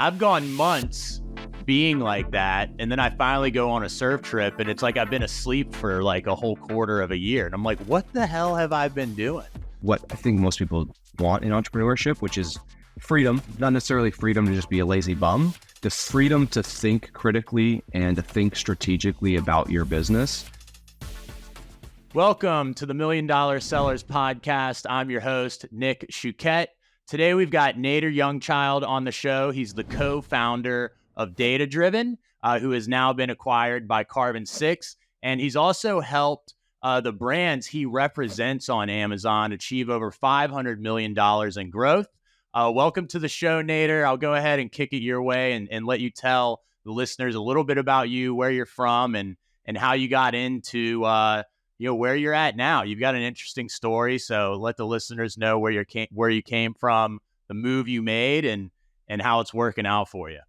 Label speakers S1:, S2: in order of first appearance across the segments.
S1: I've gone months being like that. And then I finally go on a surf trip and it's like I've been asleep for like a whole quarter of a year. And I'm like, what the hell have I been doing?
S2: What I think most people want in entrepreneurship, which is freedom, not necessarily freedom to just be a lazy bum, the freedom to think critically and to think strategically about your business.
S1: Welcome to the $1 Million Sellers Podcast. I'm your host, Nick Chouquette. Today we've got Nader Youngchild on the show. He's the co-founder of Data Driven, who has now been acquired by Carbon 6. And he's also helped the brands he represents on Amazon achieve over $500 million in growth. Welcome to the show, Nader. I'll go ahead and kick it your way and let you tell the listeners a little bit about you, where you're from, and how you got into where you're at now. You've got an interesting story, so let the listeners know where you came from, the move you made, and how it's working out for you.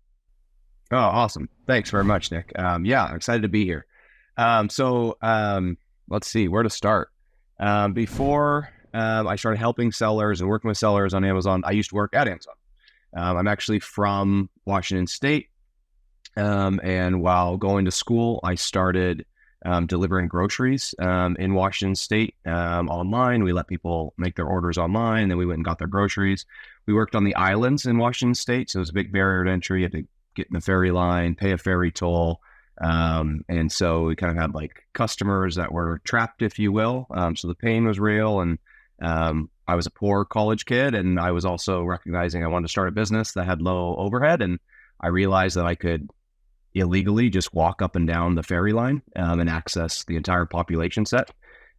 S2: Oh, awesome. Thanks very much, Nick. I'm excited to be here. Let's see where to start. Before I started helping sellers and working with sellers on Amazon, I used to work at Amazon. I'm actually from Washington State. And while going to school, I started delivering groceries in Washington State online. We let people make their orders online, and then we went and got their groceries. We worked on the islands in Washington State, so it was a big barrier to entry. You had to get in the ferry line, pay a ferry toll. And so we kind of had like customers that were trapped, if you will. So the pain was real. And I was a poor college kid, and I was also recognizing I wanted to start a business that had low overhead. And I realized that I could illegally just walk up and down the ferry line and access the entire population set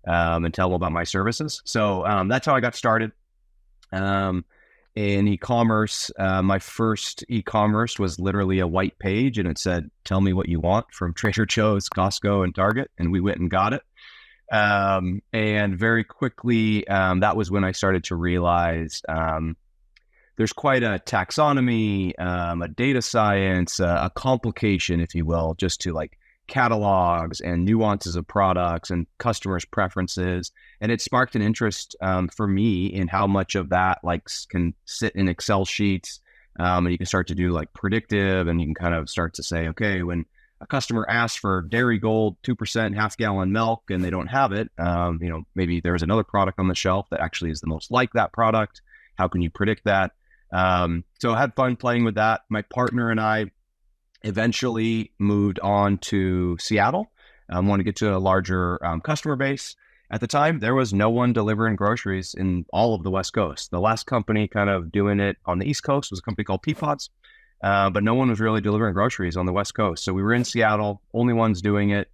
S2: and tell them about my services. So that's how I got started. In e-commerce, my first e-commerce was literally a white page, and it said, "Tell me what you want," from Trader Joe's, Costco, and Target. And we went and got it. And very quickly, that was when I started to realize there's quite a taxonomy, a data science, a complication, if you will, just to like catalogs and nuances of products and customers' preferences. And it sparked an interest for me in how much of that like can sit in Excel sheets. And you can start to do like predictive, and you can kind of start to say, okay, when a customer asks for Dairy Gold 2% half-gallon milk and they don't have it, maybe there's another product on the shelf that actually is the most like that product. How can you predict that? So I had fun playing with that. My partner and I eventually moved on to Seattle. Want to get to a larger customer base. At the time, there was no one delivering groceries in all of the West Coast. The last company kind of doing it on the East Coast was a company called Peapods, but no one was really delivering groceries on the West Coast. So we were in Seattle, only ones doing it.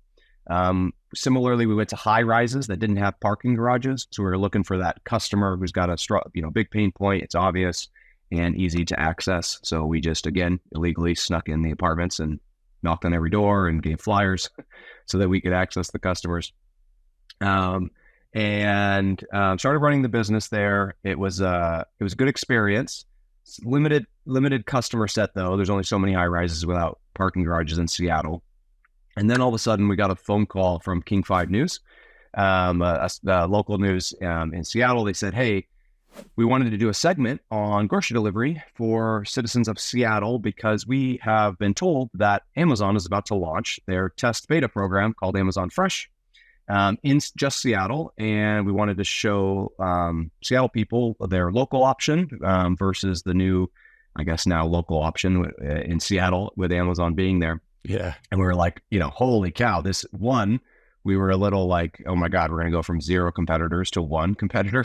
S2: Similarly, we went to high rises that didn't have parking garages. So we were looking for that customer who's got a big pain point. It's obvious and easy to access. So we just, again, illegally snuck in the apartments and knocked on every door and gave flyers so that we could access the customers. And started running the business there. It was a good experience. Limited customer set though. There's only so many high rises without parking garages in Seattle. And then all of a sudden we got a phone call from King 5 News, the local news in Seattle. They said, "Hey, we wanted to do a segment on grocery delivery for citizens of Seattle because we have been told that Amazon is about to launch their test beta program called Amazon Fresh in just Seattle. And we wanted to show Seattle people their local option versus the new, I guess now local option in Seattle with Amazon being there."
S1: Yeah.
S2: And we were like, holy cow, we were a little like, oh my God, we're going to go from 0 competitors to 1 competitor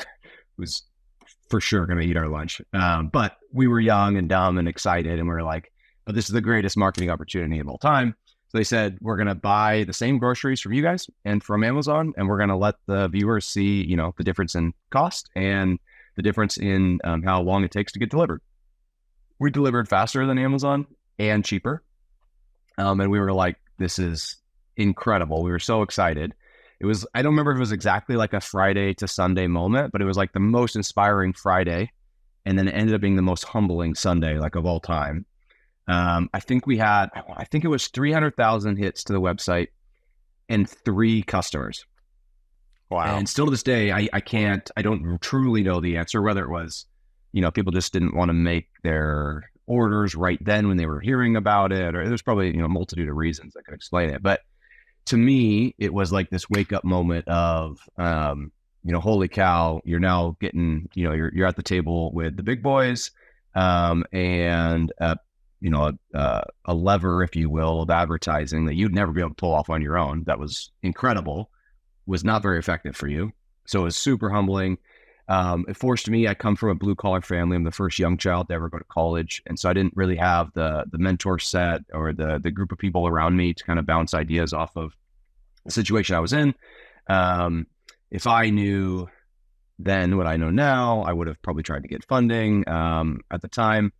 S2: who's for sure going to eat our lunch. But we were young and dumb and excited. And we were like, but this is the greatest marketing opportunity of all time. So they said, we're going to buy the same groceries from you guys and from Amazon. And we're going to let the viewers see, the difference in cost and the difference in how long it takes to get delivered. We delivered faster than Amazon and cheaper. And we were like, this is incredible. We were so excited. I don't remember if it was exactly like a Friday to Sunday moment, but it was like the most inspiring Friday. And then it ended up being the most humbling Sunday, like of all time. I think it was 300,000 hits to the website and 3 customers.
S1: Wow.
S2: And still to this day, I don't truly know the answer, whether it was, people just didn't want to make their orders right then when they were hearing about it, or there's probably, a multitude of reasons that could explain it. But to me, it was like this wake up moment of, holy cow, you're now getting, you're at the table with the big boys, and a lever, if you will, of advertising that you'd never be able to pull off on your own. That was incredible, was not very effective for you. So it was super humbling. It forced me, I come from a blue collar family. I'm the first young child to ever go to college. And so I didn't really have the mentor set or the group of people around me to kind of bounce ideas off of the situation I was in. If I knew then what I know now, I would have probably tried to get funding. At the time,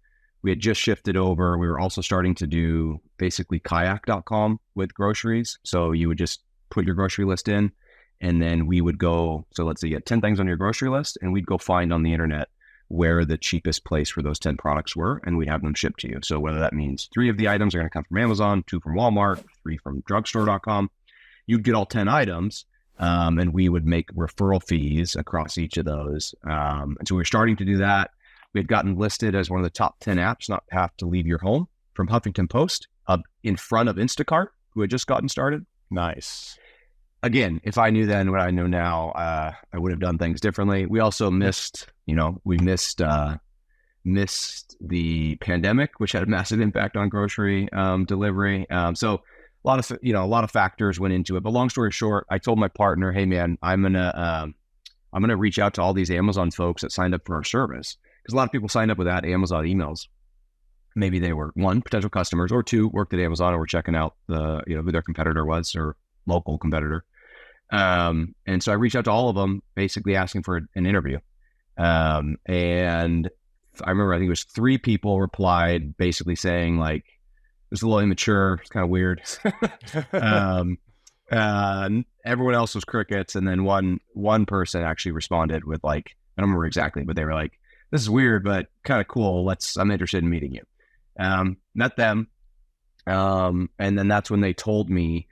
S2: we had just shifted over. We were also starting to do basically kayak.com with groceries. So you would just put your grocery list in, and then we would go, so let's say you had 10 things on your grocery list, and we'd go find on the internet where the cheapest place for those 10 products were, and we'd have them shipped to you. So whether that means 3 of the items are going to come from Amazon, 2 from Walmart, 3 from drugstore.com, you'd get all 10 items, and we would make referral fees across each of those. And so we were starting to do that. We had gotten listed as one of the top 10 apps not have to leave your home from Huffington Post, in front of Instacart, who had just gotten started.
S1: Nice.
S2: Again, if I knew then what I know now, I would have done things differently. We also missed the pandemic, which had a massive impact on grocery delivery. So a lot of factors went into it. But long story short, I told my partner, "Hey man, I'm gonna reach out to all these Amazon folks that signed up for our service, because a lot of people signed up without Amazon emails. Maybe they were 1, potential customers, or 2, worked at Amazon or were checking out who their competitor was or local competitor." And so I reached out to all of them, basically asking for an interview. And I remember, I think it was 3 people replied, basically saying like, it was a little immature, it's kind of weird. Everyone else was crickets. And then one person actually responded with like, I don't remember exactly, but they were like, "This is weird, but kind of cool. I'm interested in meeting you." Met them. And then that's when they told me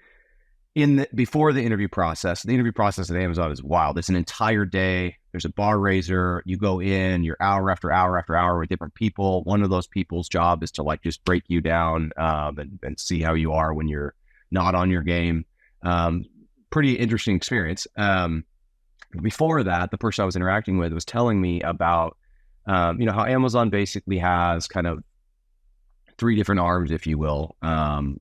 S2: before the interview process at Amazon is wild. It's an entire day. There's a bar raiser. You go in, you're hour after hour after hour with different people. One of those people's job is to like just break you down, and see how you are when you're not on your game. Pretty interesting experience. Before that, the person I was interacting with was telling me about, how Amazon basically has kind of 3 different arms, if you will,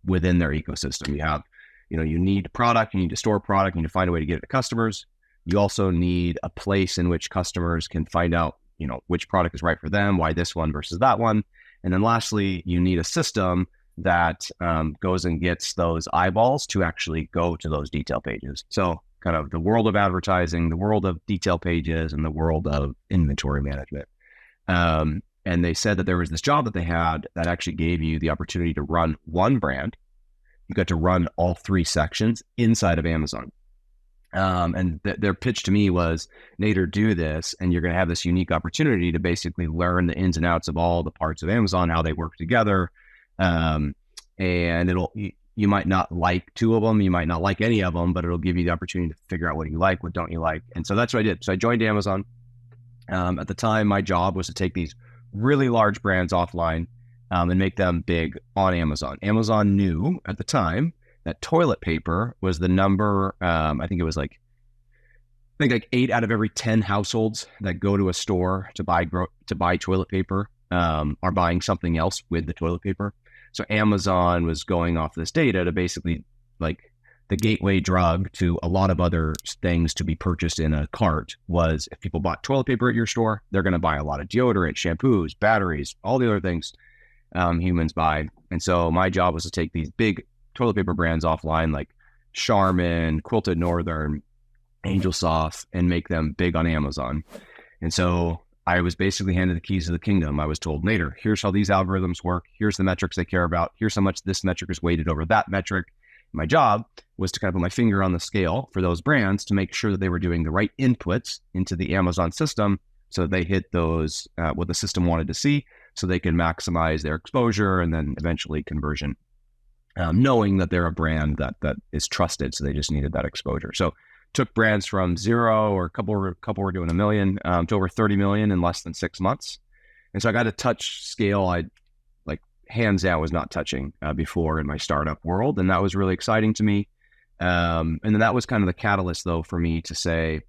S2: within their ecosystem. You have, you need product, you need to store product, you need to find a way to get it to customers. You also need a place in which customers can find out, which product is right for them, why this one versus that one. And then lastly, you need a system that goes and gets those eyeballs to actually go to those detail pages. So kind of the world of advertising, the world of detail pages, and the world of inventory management. And they said that there was this job that they had that actually gave you the opportunity to run one brand. You got to run all 3 sections inside of Amazon. And their pitch to me was, "Nader, do this, and you're going to have this unique opportunity to basically learn the ins and outs of all the parts of Amazon, how they work together. And you might not like 2 of them, you might not like any of them, but it'll give you the opportunity to figure out what you like, what don't you like." And so that's what I did. So I joined Amazon. At the time, my job was to take these really large brands offline, and make them big on Amazon. Amazon knew at the time that toilet paper was the number, I think like 8 out of every 10 households that go to a store to buy toilet paper are buying something else with the toilet paper. So Amazon was going off this data to basically like the gateway drug to a lot of other things to be purchased in a cart was, if people bought toilet paper at your store, they're going to buy a lot of deodorant, shampoos, batteries, all the other things humans buy. And so my job was to take these big toilet paper brands offline, like Charmin, Quilted Northern, Angel Soft, and make them big on Amazon. And so I was basically handed the keys of the kingdom. I was told, "Nader, here's how these algorithms work. Here's the metrics they care about. Here's how much this metric is weighted over that metric." My job was to kind of put my finger on the scale for those brands to make sure that they were doing the right inputs into the Amazon system so that they hit those, what the system wanted to see, so they can maximize their exposure and then eventually conversion, knowing that they're a brand that is trusted. So they just needed that exposure. So took brands from 0, or a couple were doing $1 million, to over 30 million in less than 6 months. And so I got to touch scale. I hands down was not touching before in my startup world. And that was really exciting to me. And then that was kind of the catalyst though for me to say,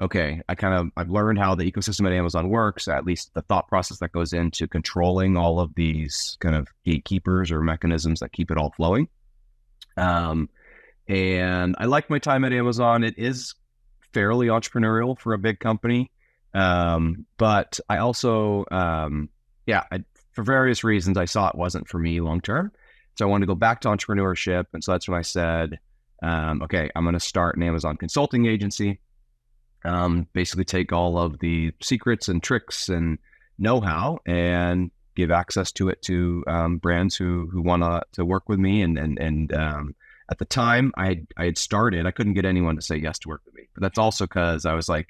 S2: okay, I've learned how the ecosystem at Amazon works, at least the thought process that goes into controlling all of these kind of gatekeepers or mechanisms that keep it all flowing. And I like my time at Amazon. It is fairly entrepreneurial for a big company. But I also, for various reasons, I saw it wasn't for me long-term. So I wanted to go back to entrepreneurship. And so that's when I said, okay, I'm going to start an Amazon consulting agency. Basically take all of the secrets and tricks and know-how and give access to it to brands who want to work with me. And at the time I had started, I couldn't get anyone to say yes to work with me. But that's also because I was like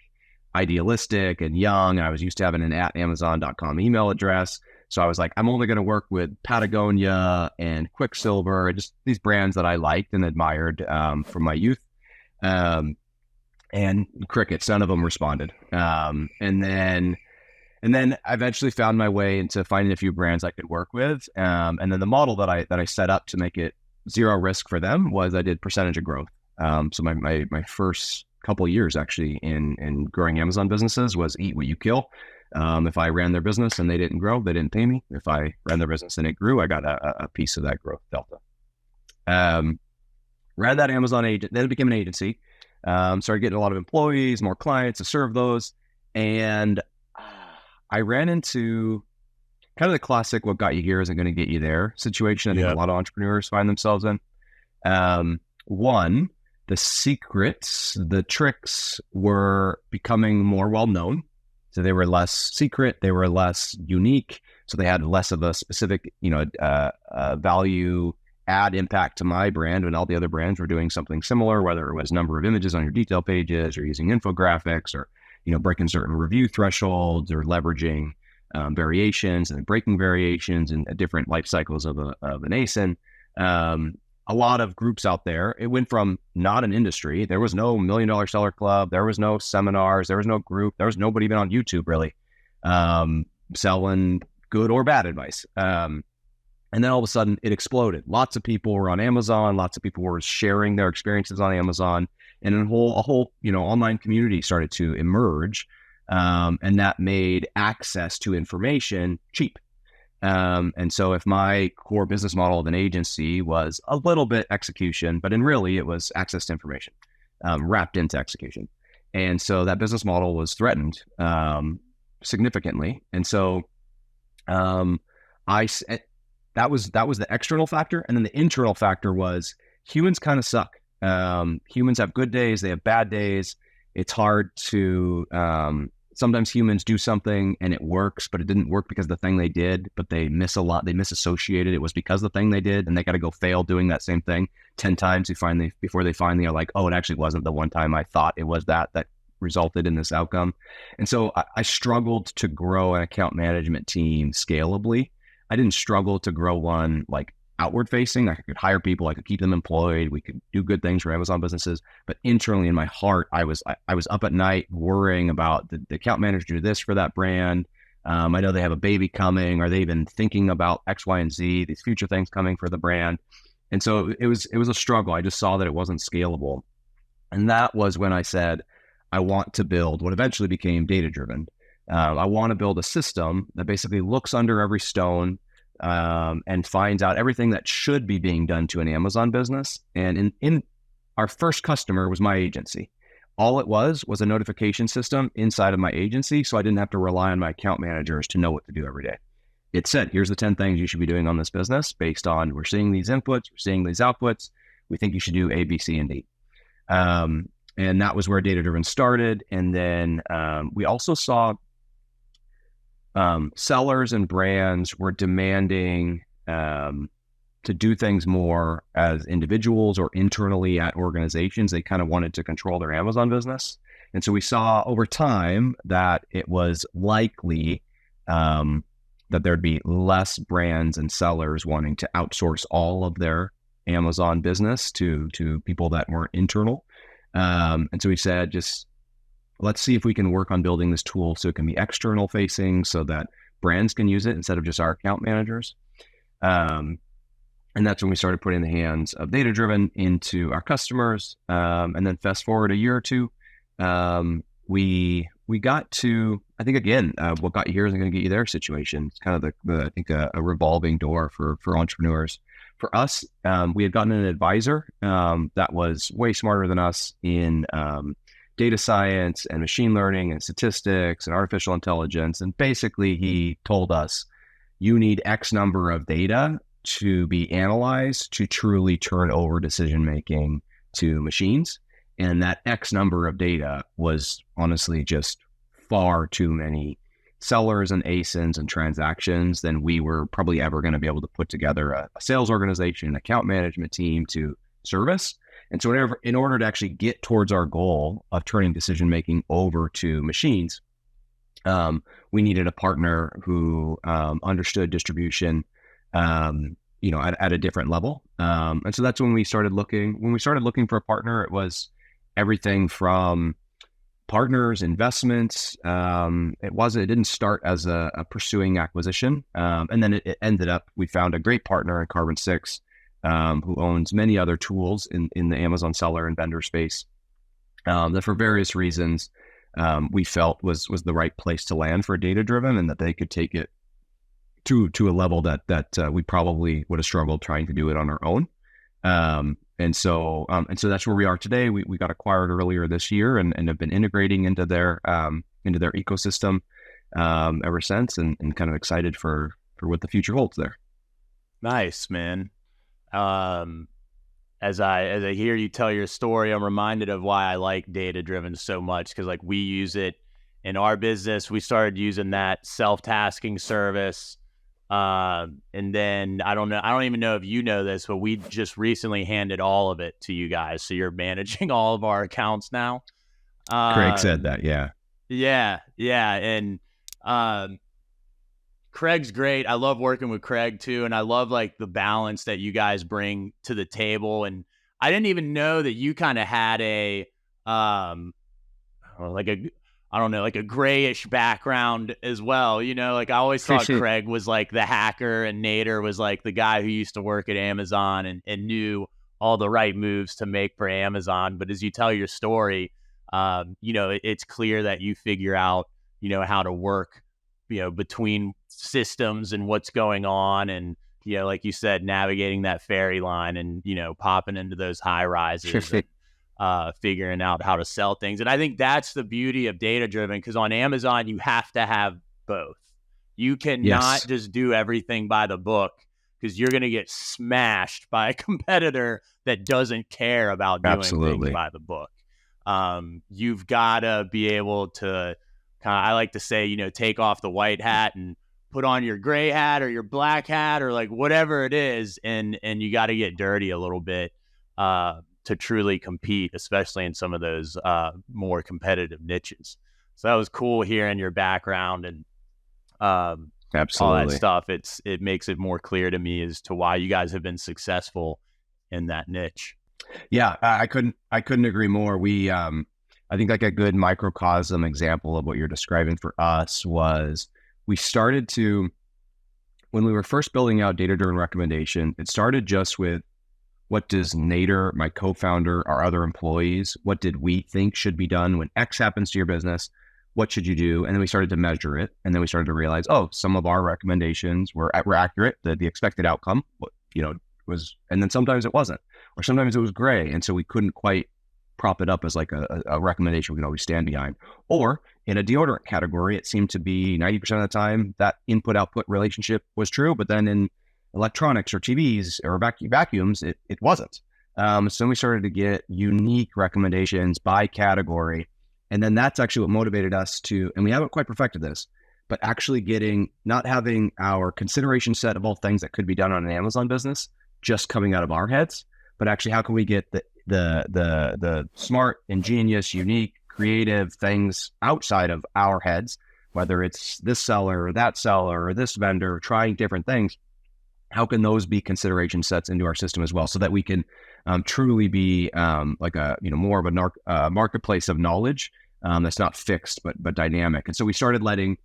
S2: idealistic and young. I was used to having an @amazon.com email address. So I was like, I'm only going to work with Patagonia and Quicksilver, just these brands that I liked and admired from my youth. And crickets, none of them responded. And then I eventually found my way into finding a few brands I could work with. And then the model that I set up to make it zero risk for them was I did percentage of growth. So my first couple of years actually in growing Amazon businesses was eat what you kill. If I ran their business and they didn't grow, they didn't pay me. If I ran their business and it grew, I got a piece of that growth delta. Ran that Amazon agent, then it became an agency. Started getting a lot of employees, more clients to serve those. And I ran into kind of the classic, what got you here isn't going to get you there situation. I think a lot of entrepreneurs find themselves in. One, the secrets, the tricks were becoming more well-known. So they were less secret, they were less unique. So they had less of a specific, value add impact to my brand when all the other brands were doing something similar, whether it was number of images on your detail pages or using infographics or, breaking certain review thresholds or leveraging variations and breaking variations and different life cycles of an ASIN. A lot of groups out there, it went from not an industry. There was no $1 Million Seller Club. There was no seminars. There was no group. There was nobody even on YouTube really selling good or bad advice. And then all of a sudden it exploded. Lots of people were on Amazon. Lots of people were sharing their experiences on Amazon, and a whole online community started to emerge. And that made access to information cheap. And so if my core business model of an agency was a little bit execution, but really it was access to information, wrapped into execution. And so that business model was threatened, significantly. And so, that was the external factor. And then the internal factor was humans kind of suck. Humans have good days. They have bad days. It's hard to, sometimes humans do something and it works, but it didn't work because the thing they did, but they miss a lot. They misassociated. It was because the thing they did, and they got to go fail doing that same thing 10 times before they finally are like, oh, it actually wasn't the one time I thought it was that resulted in this outcome. And so I struggled to grow an account management team scalably. I didn't struggle to grow one like outward facing. I could hire people, I could keep them employed, we could do good things for Amazon businesses. But internally in my heart, I was up at night worrying about the account manager do this for that brand. I know they have a baby coming. Are they even thinking about X, Y, and Z, these future things coming for the brand? And so it was a struggle. I just saw that it wasn't scalable. And that was when I said, I want to build what eventually became data driven. I want to build a system that basically looks under every stone and finds out everything that should be being done to an Amazon business. And in our first customer was my agency. All it was a notification system inside of my agency, so I didn't have to rely on my account managers to know what to do every day. It said, here's the 10 things you should be doing on this business based on we're seeing these inputs, we're seeing these outputs. We think you should do A, B, C, and D. And that was where data-driven started. And then we also saw sellers and brands were demanding to do things more as individuals or internally at organizations. They kind of wanted to control their Amazon business. And so we saw over time that it was likely that there'd be less brands and sellers wanting to outsource all of their Amazon business to people that weren't internal. And so we said, just let's see if we can work on building this tool so it can be external facing so that brands can use it instead of just our account managers. And that's when we started putting the hands of data driven into our customers. And then fast forward a year or two, we got to, I think again, what got you here isn't going to get you there situation. It's kind of I think a revolving door for entrepreneurs. For us, we had gotten an advisor that was way smarter than us in data science and machine learning and statistics and artificial intelligence. And basically he told us, you need X number of data to be analyzed to truly turn over decision-making to machines. And that X number of data was honestly just far too many sellers and ASINs and transactions than we were probably ever going to be able to put together a sales organization, an account management team to service. And so in order to actually get towards our goal of turning decision-making over to machines, we needed a partner who understood distribution, at a different level. And so that's when we started looking. When we started looking for a partner, it was everything from partners, investments. It didn't start as a pursuing acquisition. And then it ended up, we found a great partner in Carbon 6, who owns many other tools in the Amazon seller and vendor space, that for various reasons, we felt was the right place to land for data driven, and that they could take it to a level that we probably would have struggled trying to do it on our own. And so that's where we are today. We got acquired earlier this year and have been integrating into their ecosystem ever since, and kind of excited for what the future holds there.
S1: Nice, man. As I hear you tell your story, I'm reminded of why I like data driven so much, because like we use it in our business. We started using that self-tasking service. And then I don't even know if you know this, but we just recently handed all of it to you guys. So you're managing all of our accounts now.
S2: Craig said that. Yeah.
S1: Yeah. And, Craig's great. I love working with Craig too. And I love like the balance that you guys bring to the table. And I didn't even know that you kind of had a grayish background as well. Like I always thought Craig was like the hacker and Nader was like the guy who used to work at Amazon and knew all the right moves to make for Amazon. But as you tell your story, it's clear that you figure out, how to work, between systems and what's going on. And, like you said, navigating that ferry line and, popping into those high rises. Figuring out how to sell things. And I think that's the beauty of data driven, because on Amazon, you have to have both. You cannot just do everything by the book, because you're going to get smashed by a competitor that doesn't care about doing things by the book. You've got to be able to I like to say, take off the white hat and put on your gray hat or your black hat or like whatever it is. And you got to get dirty a little bit, to truly compete, especially in some of those more competitive niches. So that was cool hearing your background and
S2: absolutely
S1: all that stuff. It makes it more clear to me as to why you guys have been successful in that niche.
S2: Yeah, I couldn't agree more. We I think like a good microcosm example of what you're describing for us was we started to, when we were first building out data-driven recommendation, it started just with, what does Nader, my co-founder, our other employees, what did we think should be done when X happens to your business? What should you do? And then we started to measure it. And then we started to realize, some of our recommendations were accurate. The expected outcome, was, and then sometimes it wasn't, or sometimes it was gray. And so we couldn't quite prop it up as like a recommendation we can always stand behind. Or in a deodorant category, it seemed to be 90% of the time that input-output relationship was true, but then in electronics or TVs or vacuums, it wasn't. So we started to get unique recommendations by category. And then that's actually what motivated us to, and we haven't quite perfected this, but actually not having our consideration set of all things that could be done on an Amazon business just coming out of our heads, but actually how can we get the smart, ingenious, unique, creative things outside of our heads, whether it's this seller or that seller or this vendor trying different things. How can those be consideration sets into our system as well, so that we can truly be like a more of a marketplace of knowledge that's not fixed but dynamic. And so we started letting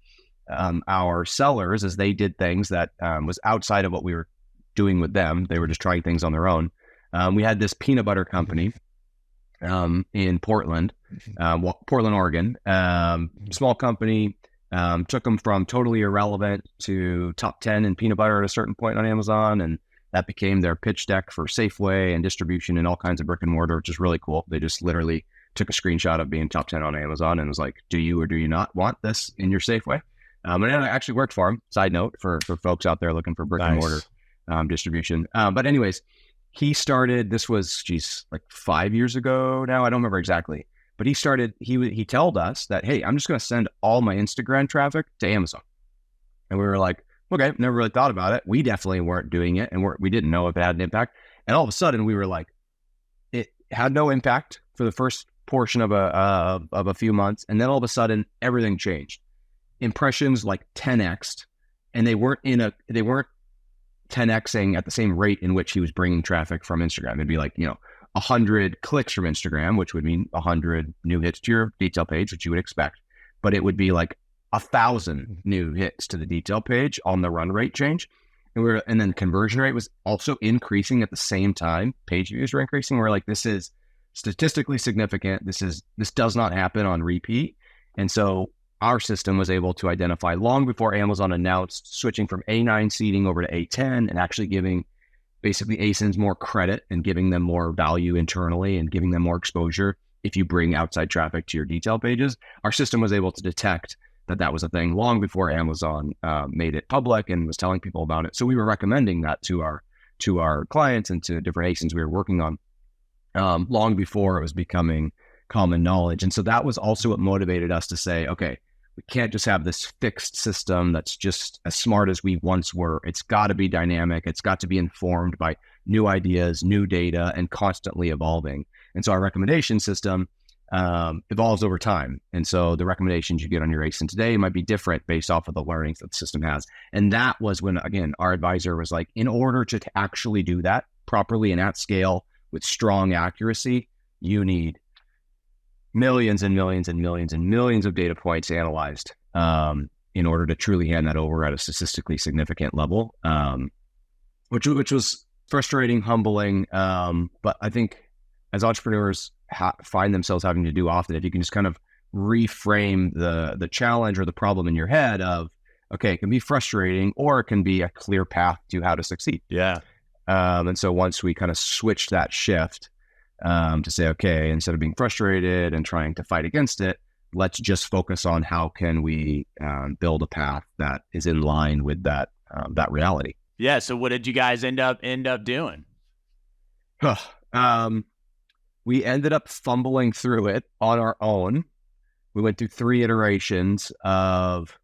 S2: our sellers, as they did things that was outside of what we were doing with them. They were just trying things on their own. We had this peanut butter company in Portland, Portland, Oregon. Small company, took them from totally irrelevant to top 10 in peanut butter at a certain point on Amazon. And that became their pitch deck for Safeway and distribution and all kinds of brick and mortar, which is really cool. They just literally took a screenshot of being top 10 on Amazon and was like, do you or do you not want this in your Safeway? And it actually worked for him. Side note for folks out there looking for brick and mortar distribution. But anyways, he started, this was, like 5 years ago now. I don't remember exactly. But he started, he told us that, hey, I'm just going to send all my Instagram traffic to Amazon. And we were like, okay, never really thought about it. We definitely weren't doing it, and we didn't know if it had an impact. And all of a sudden, we were like, it had no impact for the first portion of a few months, and then all of a sudden, everything changed. Impressions like 10x'd, and they weren't 10xing at the same rate in which he was bringing traffic from Instagram. It'd be like 100 clicks from Instagram, which would mean 100 new hits to your detail page, which you would expect, but it would be like 1,000 new hits to the detail page on the run rate change. And then conversion rate was also increasing at the same time. Page views were increasing. We're like, this is statistically significant. This does not happen on repeat. And so our system was able to identify long before Amazon announced switching from A9 seeding over to A10 and actually giving basically ASINs more credit and giving them more value internally and giving them more exposure. If you bring outside traffic to your detail pages, our system was able to detect that was a thing long before Amazon made it public and was telling people about it. So we were recommending that to our clients and to different ASINs we were working on long before it was becoming common knowledge. And so that was also what motivated us to say, okay, we can't just have this fixed system that's just as smart as we once were. It's got to be dynamic. It's got to be informed by new ideas, new data, and constantly evolving. And so our recommendation system evolves over time. And so the recommendations you get on your ASIN today might be different based off of the learnings that the system has. And that was when, again, our advisor was like, in order to actually do that properly and at scale with strong accuracy, you need millions and millions and millions and millions of data points analyzed in order to truly hand that over at a statistically significant level, which was frustrating, humbling. But I think as entrepreneurs find themselves having to do often, if you can just kind of reframe the challenge or the problem in your head of, okay, it can be frustrating or it can be a clear path to how to succeed.
S1: Yeah.
S2: And so once we kind of switched that shift to say, okay, instead of being frustrated and trying to fight against it, let's just focus on how can we build a path that is in line with that reality.
S1: Yeah. So what did you guys end up doing?
S2: We ended up fumbling through it on our own. We went through 3 iterations of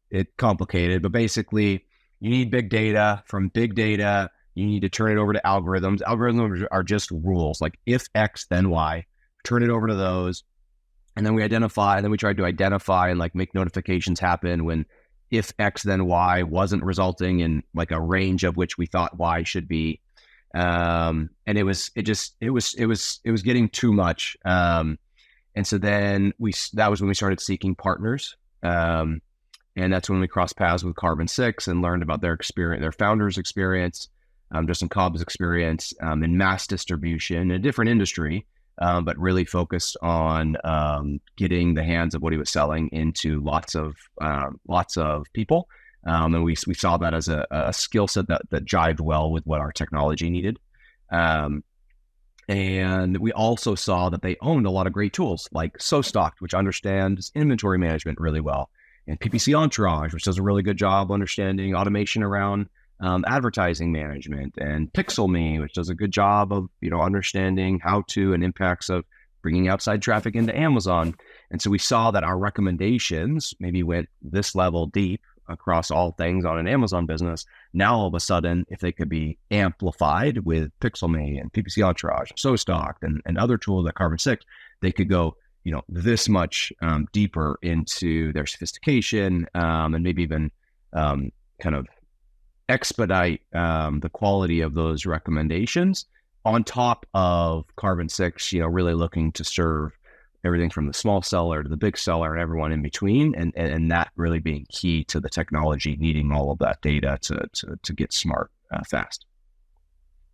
S2: it, complicated, but basically you need big data. From big data, you need to turn it over to algorithms. Algorithms are just rules, like if X, then Y. Turn it over to those. And then we tried to identify and like make notifications happen when if X, then Y wasn't resulting in like a range of which we thought Y should be. And it was getting too much. And so then that was when we started seeking partners. And that's when we crossed paths with Carbon 6 and learned about their experience, their founders' experience, Justin Cobb's experience in mass distribution in a different industry, but really focused on getting the hands of what he was selling into lots of people. And we saw that as a skill set that jived well with what our technology needed. And we also saw that they owned a lot of great tools like SoStocked, which understands inventory management really well, and PPC Entourage, which does a really good job understanding automation around advertising management, and PixelMe, which does a good job of understanding how to and impacts of bringing outside traffic into Amazon. And so we saw that our recommendations maybe went this level deep across all things on an Amazon business. Now, all of a sudden, if they could be amplified with PixelMe and PPC Entourage, SoStocked, and other tools like Carbon 6, they could go, this much deeper into their sophistication and maybe even kind of expedite the quality of those recommendations on top of Carbon 6, really looking to serve everything from the small seller to the big seller and everyone in between, and that really being key to the technology, needing all of that data to get smart fast.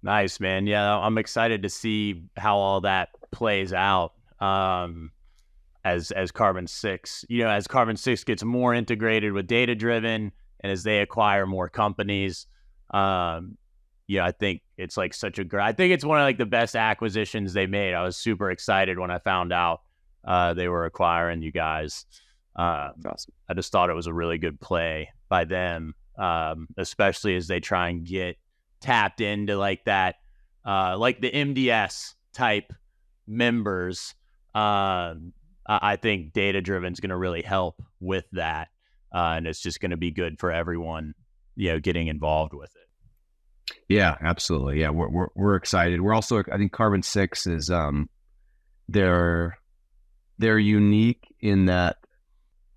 S1: Nice, man. Yeah, I'm excited to see how all that plays out as Carbon 6. As Carbon 6 gets more integrated with data driven, and as they acquire more companies, I think it's like I think it's one of like the best acquisitions they made. I was super excited when I found out they were acquiring you guys.
S2: Awesome.
S1: I just thought it was a really good play by them, especially as they try and get tapped into like that, like the MDS type members. I think data driven is going to really help with that, and it's just going to be good for everyone, getting involved with it.
S2: Yeah, absolutely. Yeah, we're excited. We're also, I think Carbon 6 is they're unique in that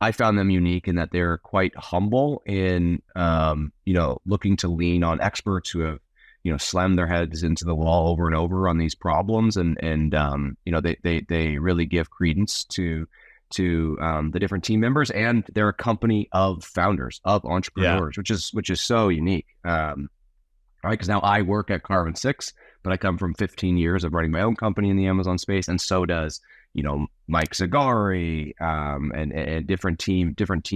S2: I found them unique in that they're quite humble in looking to lean on experts who have slammed their heads into the wall over and over on these problems, and they really give credence to the different team members, and they're a company of founders, of entrepreneurs, which is so unique. Right, because now I work at Carbon 6, but I come from 15 years of running my own company in the Amazon space, and so does Mike Zagari and different team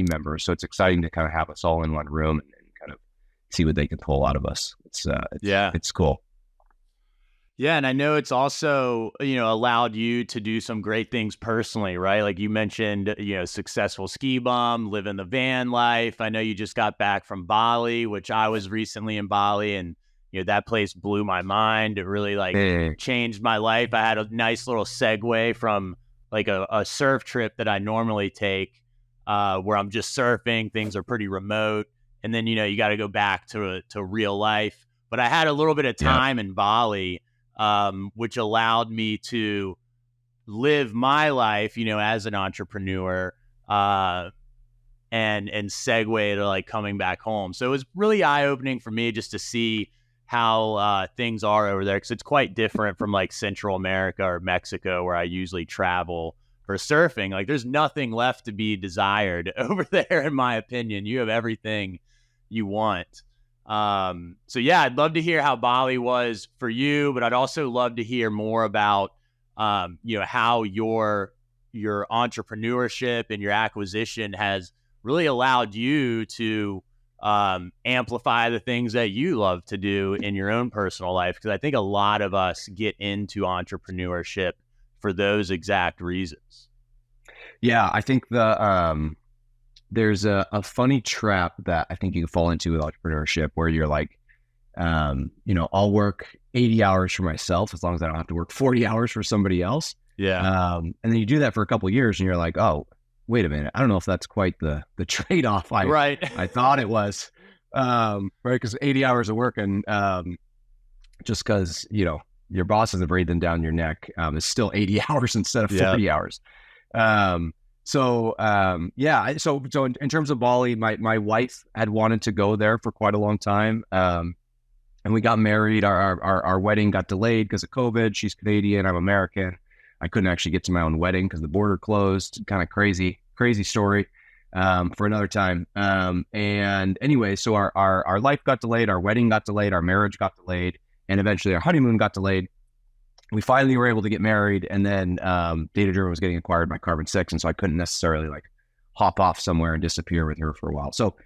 S2: members. So it's exciting to kind of have us all in one room and kind of see what they can pull out of us. It's cool.
S1: Yeah, and I know it's also allowed you to do some great things personally, right? Like you mentioned, successful ski bum, living the van life. I know you just got back from Bali, which I was recently in Bali, and that place blew my mind. It really changed my life. I had a nice little segue from like a surf trip that I normally take, where I'm just surfing. Things are pretty remote, and then you got to go back to real life. But I had a little bit of time in Bali, which allowed me to live my life, as an entrepreneur, and segue to like coming back home. So it was really eye opening for me just to see how things are over there, because it's quite different from like Central America or Mexico, where I usually travel for surfing. Like there's nothing left to be desired over there, in my opinion. You have everything you want. So yeah, I'd love to hear how Bali was for you, but I'd also love to hear more about how your entrepreneurship and your acquisition has really allowed you to amplify the things that you love to do in your own personal life, because I think a lot of us get into entrepreneurship for those exact reasons.
S2: Yeah, I think there's a funny trap that I think you can fall into with entrepreneurship, where you're like, I'll work 80 hours for myself as long as I don't have to work 40 hours for somebody else.
S1: Yeah.
S2: And then you do that for a couple of years and you're like, oh, wait a minute. I don't know if that's quite the trade-off I thought it was. Right. Because 80 hours of work and just because, your boss isn't breathing down your neck, is still 80 hours instead of 40 hours. So in terms of Bali, my wife had wanted to go there for quite a long time. And we got married. Our wedding got delayed because of COVID. She's Canadian, I'm American. I couldn't actually get to my own wedding because the border closed. Kind of crazy story for another time. And anyway, so our life got delayed, our wedding got delayed, our marriage got delayed, and eventually our honeymoon got delayed. We finally were able to get married, and then Data Driven was getting acquired by Carbon 6, and so I couldn't necessarily like hop off somewhere and disappear with her for a while. So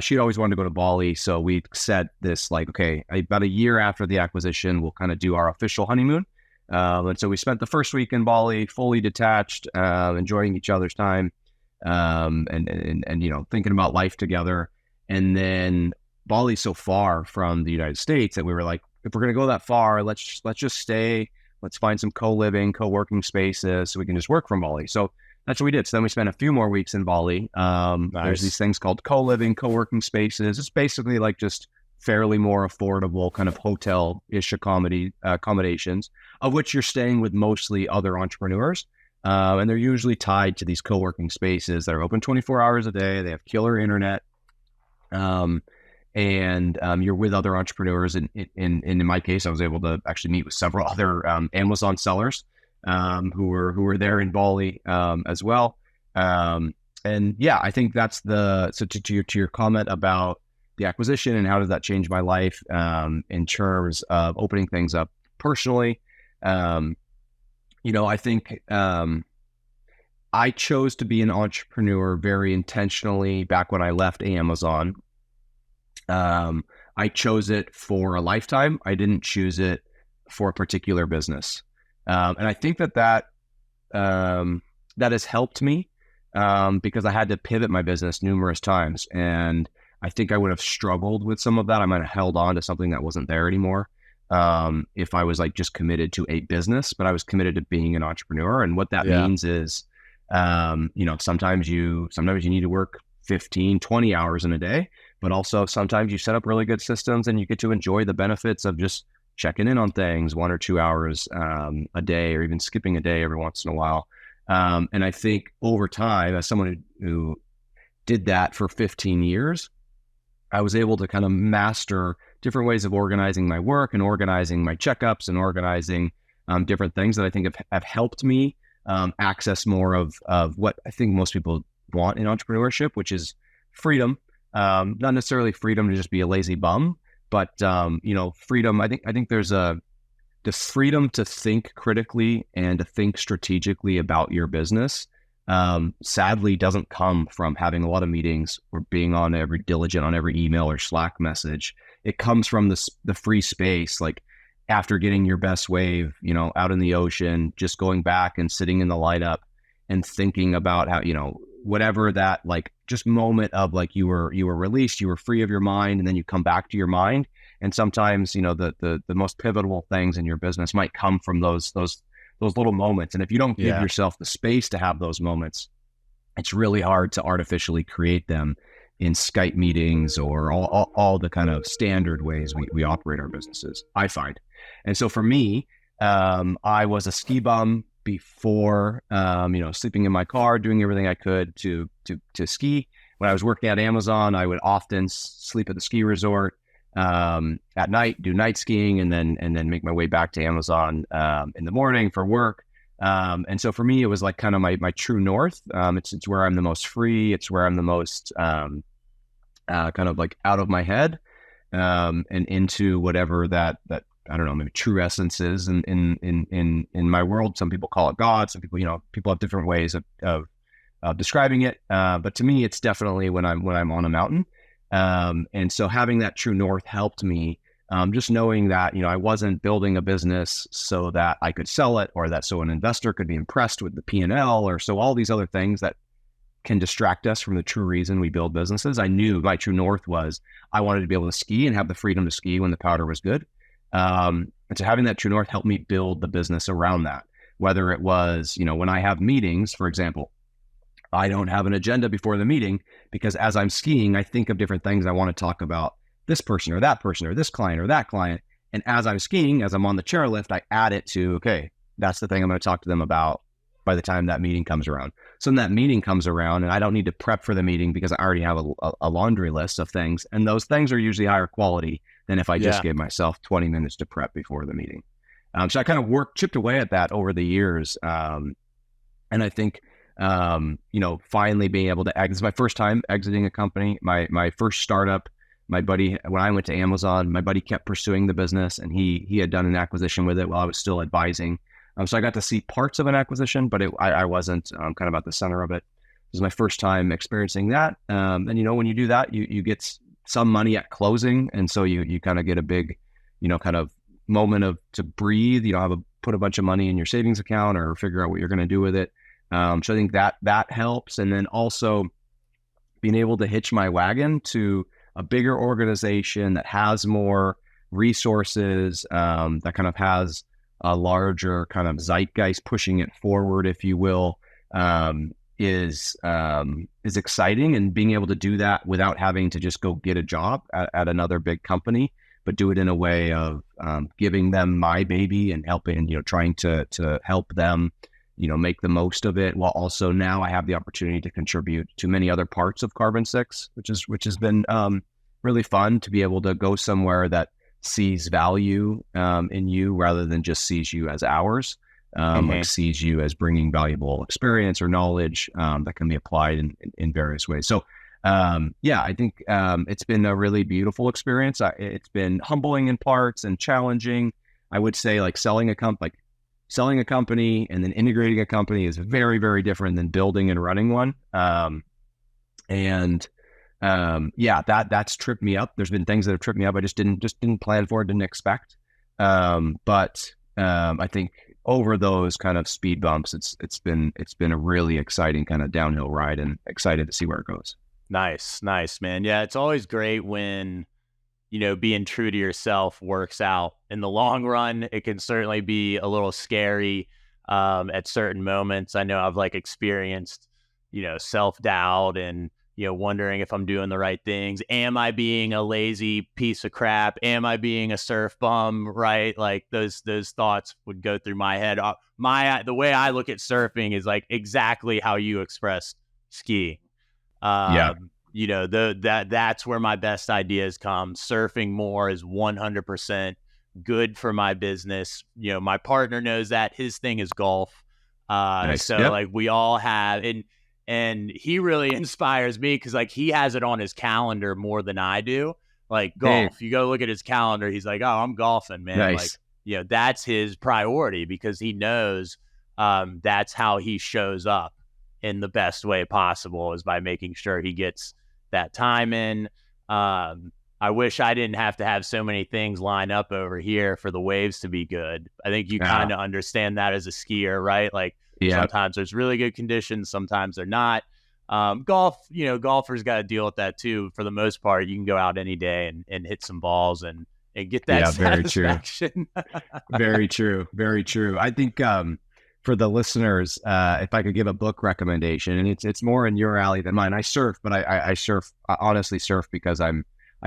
S2: she'd always wanted to go to Bali, so we set this like, okay, about a year after the acquisition, we'll kind of do our official honeymoon. And so we spent the first week in Bali fully detached, enjoying each other's time, and thinking about life together. And then Bali's so far from the United States that we were like, if we're going to go that far, let's just stay. Let's find some co-living, co-working spaces so we can just work from Bali. So that's what we did. So then we spent a few more weeks in Bali.
S1: Nice.
S2: There's these things called co-living, co-working spaces. It's basically like just fairly more affordable kind of hotel-ish accommodations, of which you're staying with mostly other entrepreneurs. And they're usually tied to these co-working spaces that are open 24 hours a day. They have killer internet. And you're with other entrepreneurs. And in my case, I was able to actually meet with several other Amazon sellers who were there in Bali as well. And yeah, I think that's to your comment about the acquisition and how does that change my life in terms of opening things up personally. I think I chose to be an entrepreneur very intentionally back when I left Amazon. I chose it for a lifetime. I didn't choose it for a particular business. And I think that has helped me because I had to pivot my business numerous times. And I think I would have struggled with some of that. I might have held on to something that wasn't there anymore if I was like just committed to a business, but I was committed to being an entrepreneur. And what that means is, sometimes you need to work 15, 20 hours in a day, but also sometimes you set up really good systems and you get to enjoy the benefits of just checking in on things 1 or 2 hours a day, or even skipping a day every once in a while. And I think over time, as someone who did that for 15 years, I was able to kind of master different ways of organizing my work and organizing my checkups and organizing different things that I think have helped me access more of what I think most people want in entrepreneurship, which is freedom. Not necessarily freedom to just be a lazy bum, but freedom. I think there's the freedom to think critically and to think strategically about your business. Sadly, doesn't come from having a lot of meetings or being diligent on every email or Slack message. It comes from the free space, like after getting your best wave, out in the ocean, just going back and sitting in the lineup and thinking about how, whatever that like just moment of like you were released, you were free of your mind, and then you come back to your mind. And sometimes, the most pivotal things in your business might come from those little moments. And if you don't give yourself the space to have those moments, it's really hard to artificially create them in Skype meetings or all the kind of standard ways we operate our businesses, I find. And so for me, I was a ski bum before, sleeping in my car, doing everything I could to ski. When I was working at Amazon, I would often sleep at the ski resort at night, do night skiing, and then make my way back to Amazon in the morning for work. And so for me, it was like kind of my true north. It's where I'm the most free. It's where I'm the most kind of like out of my head and into whatever that I don't know, maybe true essence is in my world. Some people call it God. Some people, people have different ways of describing it. But to me, it's definitely when I'm on a mountain. And so having that true north helped me, just knowing that, I wasn't building a business so that I could sell it, or that so an investor could be impressed with the P&L, or so all these other things that can distract us from the true reason we build businesses. I knew my true north was I wanted to be able to ski and have the freedom to ski when the powder was good. And so having that true north helped me build the business around that, whether it was, when I have meetings, for example, I don't have an agenda before the meeting, because as I'm skiing, I think of different things I want to talk about, this person or that person or this client or that client. And as I'm skiing, as I'm on the chairlift, I add it to, okay, that's the thing I'm going to talk to them about by the time that meeting comes around. So when that meeting comes around, and I don't need to prep for the meeting because I already have a laundry list of things. And those things are usually higher quality than if I just gave myself 20 minutes to prep before the meeting. So I kind of chipped away at that over the years. And I think, finally being able to exit. This is my first time exiting a company. My first startup, my buddy, when I went to Amazon, my buddy kept pursuing the business, and he had done an acquisition with it while I was still advising. So I got to see parts of an acquisition, but I wasn't kind of at the center of it. This was my first time experiencing that. And when you do that, you get some money at closing, and so you kind of get a big, kind of moment to breathe. You don't have put a bunch of money in your savings account or figure out what you're going to do with it. So I think that helps. And then also being able to hitch my wagon to a bigger organization that has more resources, that kind of has a larger kind of zeitgeist pushing it forward, if you will, is exciting. And being able to do that without having to just go get a job at another big company, but do it in a way of giving them my baby and helping, trying to help them, make the most of it, while also now I have the opportunity to contribute to many other parts of Carbon 6, which has been really fun to be able to go somewhere that sees value in you rather than just sees you as ours. like sees you as bringing valuable experience or knowledge that can be applied in various ways. So I think it's been a really beautiful experience. It's been humbling in parts and challenging. I would say like selling a company and then integrating a company is very, very different than building and running one. That's tripped me up. There's been things that have tripped me up. I just didn't plan for it, didn't expect. I think over those kind of speed bumps, it's been a really exciting kind of downhill ride, and excited to see where it goes.
S1: Nice, man. Yeah, it's always great when, being true to yourself works out. In the long run, it can certainly be a little scary at certain moments. I know I've experienced, self-doubt and, wondering if I'm doing the right things. Am I being a lazy piece of crap? Am I being a surf bum? Right? Like those thoughts would go through my head. The way I look at surfing is exactly how you expressed skiing. That's where my best ideas come. Surfing more is 100% good for my business. My partner knows that. His thing is golf.
S2: Nice.
S1: So
S2: yep.
S1: we all have, and he really inspires me because he has it on his calendar more than I do. Golf,
S2: Hey.
S1: You go look at his calendar. He's like, oh, I'm golfing, man.
S2: Nice.
S1: That's his priority because he knows that's how he shows up in the best way possible, is by making sure he gets that time in. I wish I didn't have to have so many things line up over here for the waves to be good. I think you kind of understand that as a skier, right? Sometimes there's really good conditions, sometimes they're not. Golfers got to deal with that too. For the most part, you can go out any day and hit some balls and get that satisfaction.
S2: Very true. Very true. I think for the listeners, if I could give a book recommendation, and it's more in your alley than mine. I surf, but I surf. I honestly surf because I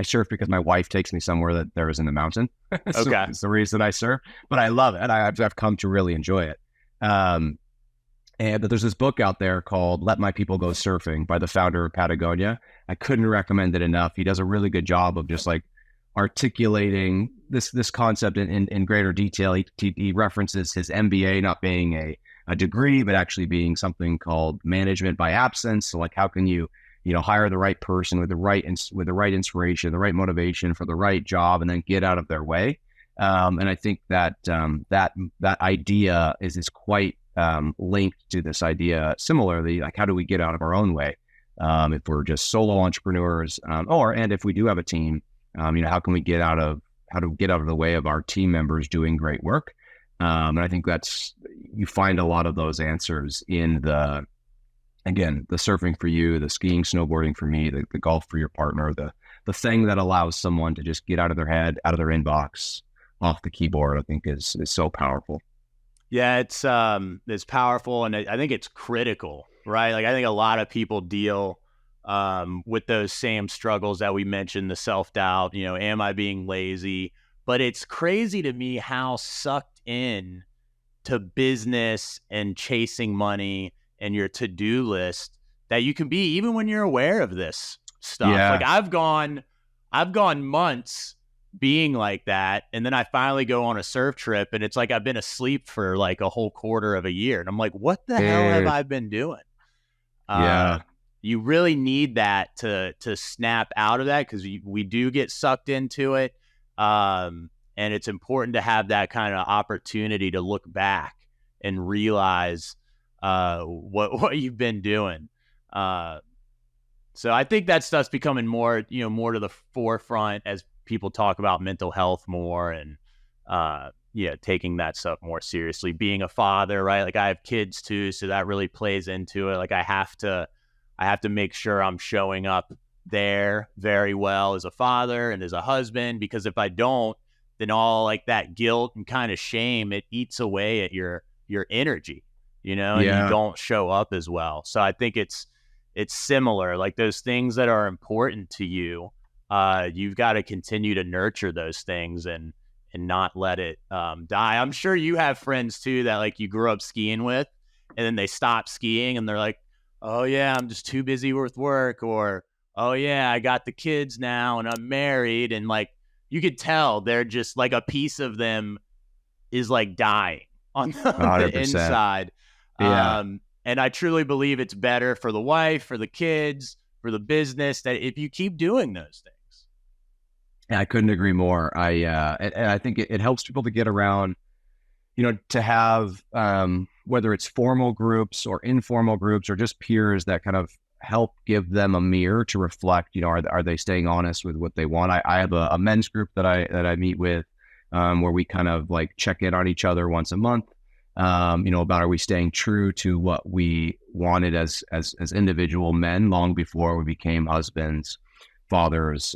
S2: surf because my wife takes me somewhere that there isn't a mountain. So
S1: okay,
S2: it's the reason I surf. But I love it. I've come to really enjoy it. But there's this book out there called "Let My People Go Surfing" by the founder of Patagonia. I couldn't recommend it enough. He does a really good job of just articulating this concept in greater detail. He references his MBA not being a degree, but actually being something called management by absence. So how can you hire the right person with the right inspiration, the right motivation for the right job, and then get out of their way. And I think that that idea is quite linked to this idea. Similarly, how do we get out of our own way if we're just solo entrepreneurs, and if we do have a team, how can we get out of the way of our team members doing great work? And I think you find a lot of those answers in the surfing for you, the skiing, snowboarding for me, the golf for your partner, the thing that allows someone to just get out of their head, out of their inbox, off the keyboard, I think is so powerful.
S1: Yeah, it's powerful, and I think it's critical, right? I think a lot of people deal with those same struggles that we mentioned, the self-doubt, am I being lazy? But it's crazy to me how sucked in to business and chasing money and your to-do list that you can be, even when you're aware of this stuff.
S2: Yeah.
S1: I've gone months being like that, and then I finally go on a surf trip, and it's I've been asleep for a whole quarter of a year, and I'm like, what the hell have I been doing? You really need that to snap out of that, because we do get sucked into it, and it's important to have that kind of opportunity to look back and realize what you've been doing. So I think that stuff's becoming more to the forefront as people talk about mental health more, and taking that stuff more seriously. Being a father, right? I have kids too, so that really plays into it. I have to make sure I'm showing up there very well as a father and as a husband, because if I don't, then all that guilt and kind of shame, it eats away at your energy, and you don't show up as well. So I think it's similar. Those things that are important to you, you've got to continue to nurture those things and not let it die. I'm sure you have friends too that you grew up skiing with, and then they stop skiing and they're like, oh yeah, I'm just too busy with work, or oh yeah, I got the kids now and I'm married, and you could tell they're just a piece of them is dying, on the
S2: 100%.
S1: inside.
S2: Yeah.
S1: And I truly believe it's better for the wife, for the kids, for the business, that if you keep doing those things.
S2: Yeah, I couldn't agree more. And I think it helps people to get around, to have, whether it's formal groups or informal groups or just peers that kind of help give them a mirror to reflect, are they staying honest with what they want? I have a men's group that I meet with, where we kind of like check in on each other once a month, about, are we staying true to what we wanted as individual men long before we became husbands, fathers,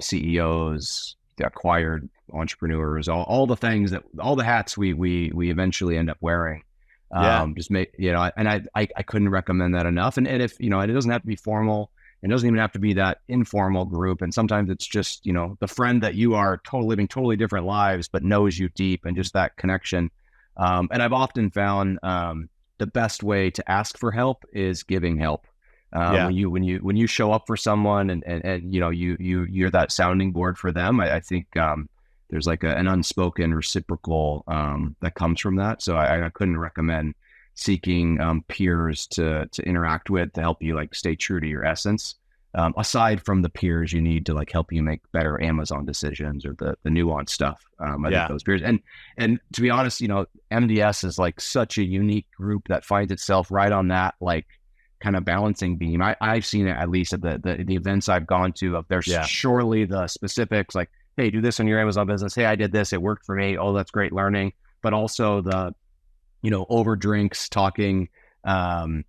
S2: CEOs, acquired entrepreneurs, all the things all the hats we eventually end up wearing. Just make, and I couldn't recommend that enough. And if, it doesn't have to be formal, it doesn't even have to be that informal group. And sometimes it's just, the friend that you are living totally different lives, but knows you deep, and just that connection. And I've often found, the best way to ask for help is giving help. When you show up for someone and you're that sounding board for them, I think, there's like an unspoken reciprocal, that comes from that. So I couldn't recommend seeking, peers to interact with, to help you like stay true to your essence. Aside from the peers you need to like help you make better Amazon decisions or the nuanced stuff. I think those peers, and to be honest, MDS is like such a unique group that finds itself right on that, like, kind of balancing beam. I've seen it, at least at the events I've gone to, of there's surely the specifics, like, hey, do this on your Amazon business. Hey, I did this, it worked for me. Oh, that's great learning. But also the, over drinks talking, about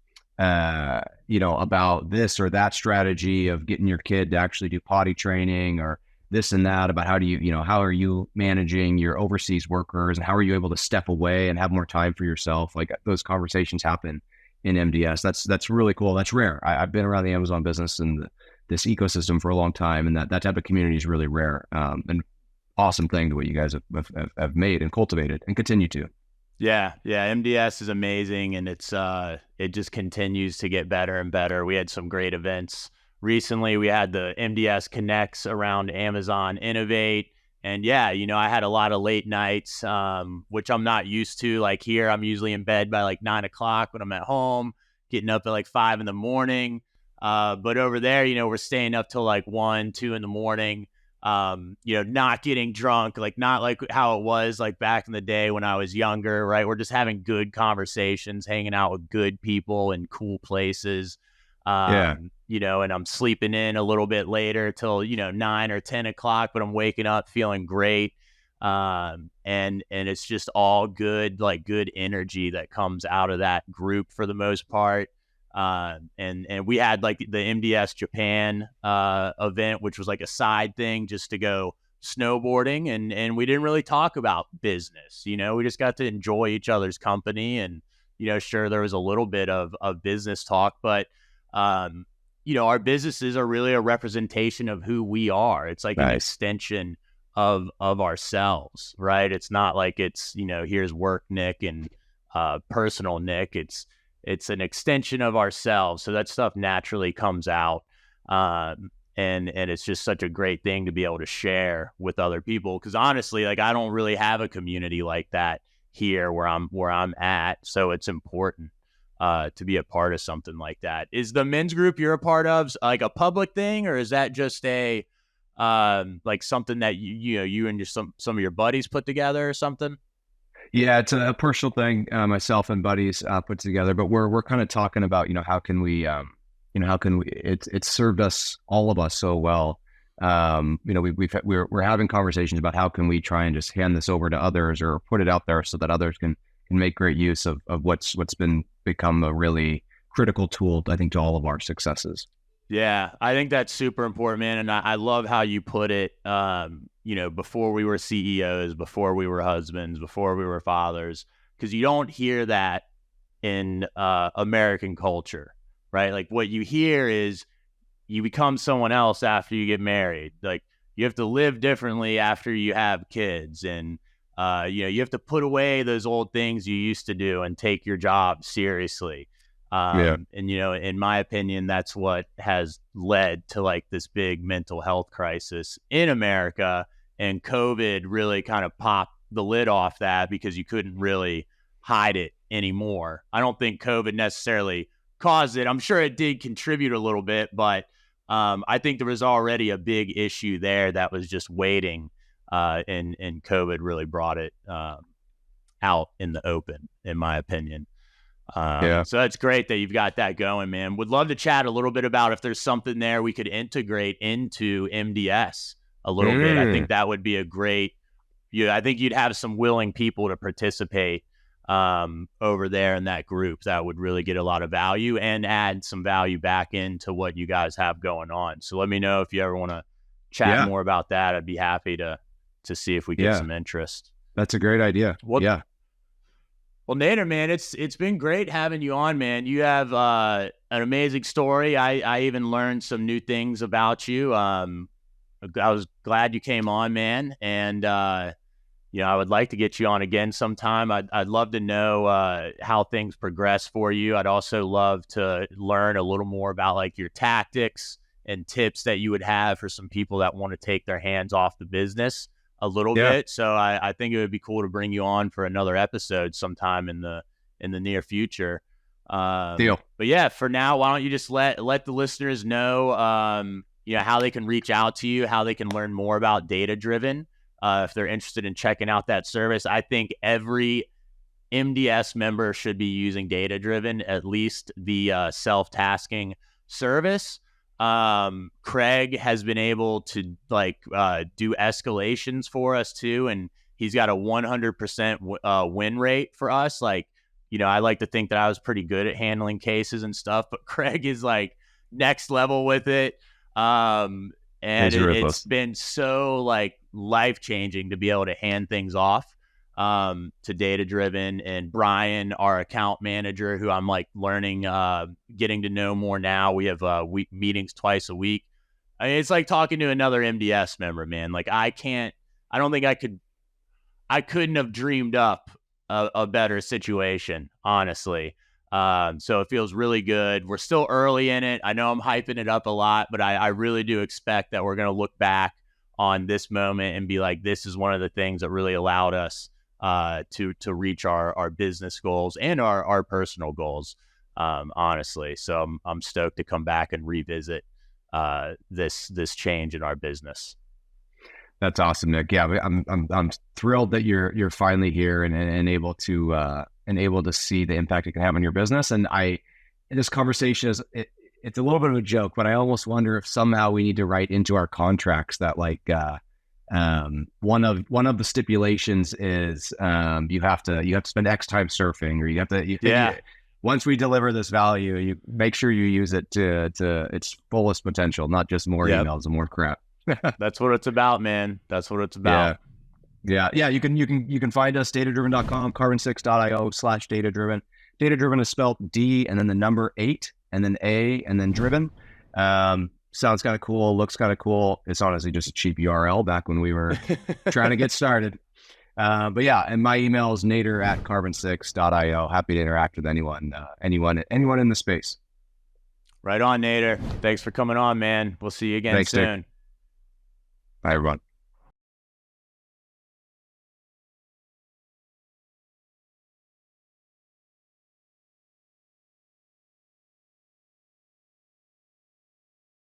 S2: this or that strategy of getting your kid to actually do potty training, or this and that, about how do you, how are you managing your overseas workers, and how are you able to step away and have more time for yourself? Like, those conversations happen in MDS. That's really cool. That's rare. I've been around the Amazon business and this ecosystem for a long time, and that type of community is really rare. And awesome thing to what you guys have made and cultivated and continue to.
S1: Yeah. MDS is amazing, and it just continues to get better and better. We had some great events recently. We had the MDS Connects around Amazon Innovate. And I had a lot of late nights, which I'm not used to. Like here, I'm usually in bed by like 9 o'clock when I'm at home, getting up at like 5 a.m. But over there, we're staying up till like 1, 2 a.m. Not getting drunk, like not like how it was like back in the day when I was younger, right? We're just having good conversations, hanging out with good people in cool places. And I'm sleeping in a little bit later till, 9 or 10 o'clock, but I'm waking up feeling great. And it's just all good, like good energy that comes out of that group for the most part. And we had like the MDS Japan, event, which was like a side thing just to go snowboarding. And we didn't really talk about business, we just got to enjoy each other's company. And, sure, there was a little bit of business talk, but, our businesses are really a representation of who we are. It's like an extension of ourselves, right? It's not like it's, here's work Nick and personal Nick. It's an extension of ourselves. So that stuff naturally comes out. And it's just such a great thing to be able to share with other people. Because honestly, like, I don't really have a community like that here where I'm at. So it's important to be a part of something like that. Is the men's group you're a part of like a public thing, or is that just a like something that you and some of your buddies put together or something?
S2: Yeah, it's a personal thing, myself and buddies put together. But we're kind of talking about, how can we, it's served us, all of us, so well. We're having conversations about how can we try and just hand this over to others, or put it out there so that others can make great use of what's become a really critical tool, I think, to all of our successes.
S1: Yeah, I think that's super important, man. And I love how you put it, before we were CEOs, before we were husbands, before we were fathers, because you don't hear that in American culture, right? Like, what you hear is you become someone else after you get married. Like, you have to live differently after you have kids. And, you have to put away those old things you used to do and take your job seriously. And, in my opinion, that's what has led to like this big mental health crisis in America. And COVID really kind of popped the lid off that, because you couldn't really hide it anymore. I don't think COVID necessarily caused it. I'm sure it did contribute a little bit, but I think there was already a big issue there that was just waiting, and COVID really brought it out in the open, in my opinion. So that's great that you've got that going, man. Would love to chat a little bit about if there's something there we could integrate into MDS a little bit. I think that would be a great, I think you'd have some willing people to participate over there in that group that would really get a lot of value and add some value back into what you guys have going on. So let me know if you ever want to chat more about that. I'd be happy to see if we get some interest.
S2: That's a great idea.
S1: Well, Nader, man, it's been great having you on, man. You have an amazing story. I even learned some new things about you. I was glad you came on, man. And, I would like to get you on again sometime. I'd love to know how things progress for you. I'd also love to learn a little more about like your tactics and tips that you would have for some people that want to take their hands off the business a little bit. So I think it would be cool to bring you on for another episode sometime in the near future. But yeah, for now, why don't you just let the listeners know, how they can reach out to you, how they can learn more about Data Driven, if they're interested in checking out that service. I think every MDS member should be using Data Driven, at least the self-tasking service. Craig has been able to do escalations for us too, and he's got a 100% win rate for us. I like to think that I was pretty good at handling cases and stuff, but Craig is like next level with it. And it's been so life-changing to be able to hand things off to Data Driven. And Brian, our account manager, who I'm learning, getting to know more now. We have meetings twice a week. I mean, it's like talking to another MDS member, man. I don't think I couldn't have dreamed up a better situation, honestly. So it feels really good. We're still early in it. I know I'm hyping it up a lot, but I really do expect that we're going to look back on this moment and be like, this is one of the things that really allowed us to reach our business goals and our personal goals, honestly. So I'm stoked to come back and revisit this change in our business.
S2: That's awesome, Nick. Yeah, I'm thrilled that you're finally here and able to see the impact it can have on your business. And this conversation it's a little bit of a joke, but I almost wonder if somehow we need to write into our contracts that one of the stipulations is you have to spend X time surfing, or you have to once we deliver this value, you make sure you use it to its fullest potential, not just more emails and more crap.
S1: That's what it's about, man. That's what it's about.
S2: Yeah. You can find us datadriven.com, carbon6.io/datadriven. Data-driven is spelled D and then the number 8 and then A and then driven. Sounds kind of cool, looks kind of cool. It's honestly just a cheap URL back when we were trying to get started. But yeah, and my email is nader@carbon6.io. Happy to interact with anyone in the space.
S1: Right on, Nader. Thanks for coming on, man. We'll see you again soon.
S2: Nick. Bye, everyone.